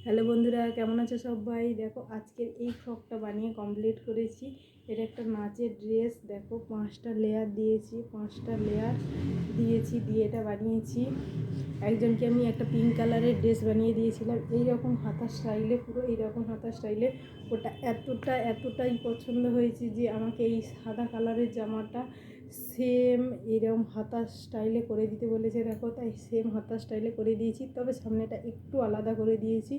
Hello বন্ধুরা, কেমন আছো সবাই? দেখো আজকের এই ফ্রকটা বানিয়ে কমপ্লিট করেছি। এটা একটা নাচের ড্রেস। দেখো 5টা লেয়ার দিয়েছি, দিয়ে এটা বানিয়েছি। একজনকে আমি একটা পিঙ্ক কালারের ড্রেস বানিয়ে দিয়েছিলাম এইরকম হাতার স্টাইলে, পুরো এইরকম হাতার স্টাইলে। ওটা এতটাই পছন্দ হয়েছে যে আমাকে এই সাদা কালারের জামাটা সেম এরকম হাতার স্টাইলে করে দিতে বলেছে। দেখো তাই সেম হাতার স্টাইলে করে দিয়েছি, তবে সামনেটা একটু আলাদা করে দিয়েছি।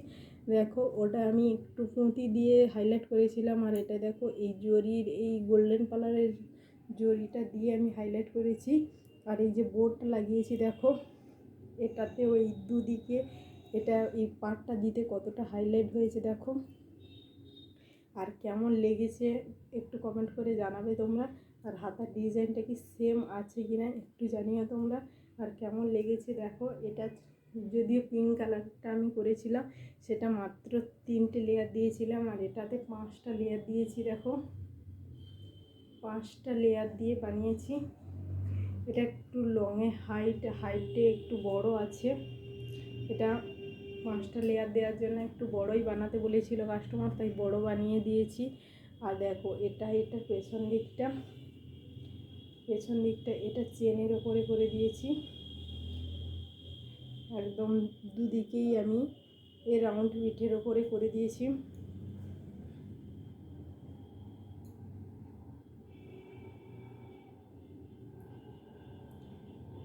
দেখো ওটা আমি একটু পুঁতি দিয়ে হাইলাইট করেছিলাম, আর এটা দেখো এই জরির এই গোল্ডেন কালারের জরিটা দিয়ে আমি হাইলাইট করেছি। আর এই যে বোর্ডটা লাগিয়েছি দেখো, এটাতে ওই দুদিকে এটা এই পার্টটা দিতে কতটা হাইলাইট হয়েছে দেখো। আর কেমন লেগেছে একটু কমেন্ট করে জানাবে তোমরা। আর হাতার ডিজাইনটা কি সেম আছে কি না একটু জানিও তোমরা। আর কেমন লেগেছে দেখো। এটা যদিও পিঙ্ক কালারটা আমি করেছিলাম, সেটা মাত্র 3টে লেয়ার দিয়েছিলাম, আর এটাতে 5টা লেয়ার দিয়েছি। দেখো 5টা লেয়ার দিয়ে বানিয়েছি। এটা একটু লংয়ে হাইটে একটু বড় আছে। এটা 5টা লেয়ার দেওয়ার জন্য একটু বড়ই বানাতে বলেছিল কাস্টমার, তাই বড় বানিয়ে দিয়েছি। আর দেখো এটা পেছন দিকটা এটা চেনের ওপরে করে দিয়েছি। একদম দুদিকেই আমি এই রাউন্ড পিঠের ওপরে করে দিয়েছি।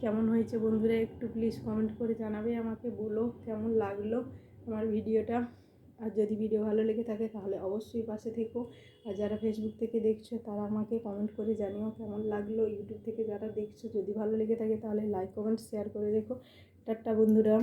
কেমন হয়েছে বন্ধুরা একটু প্লিজ কমেন্ট করে জানাবে, আমাকে বলো কেমন লাগলো আমার ভিডিওটা। আর যদি ভিডিও ভালো লেগে থাকে তাহলে অবশ্যই পাশে থেকো। আর যারা ফেসবুক থেকে দেখছো তারা আমাকে কমেন্ট করে জানিও কেমন লাগলো। ইউটিউব থেকে যারা দেখছো যদি ভালো লেগে থাকে তাহলে লাইক কমেন্ট শেয়ার করে রেখো। টাটা বন্ধুরা।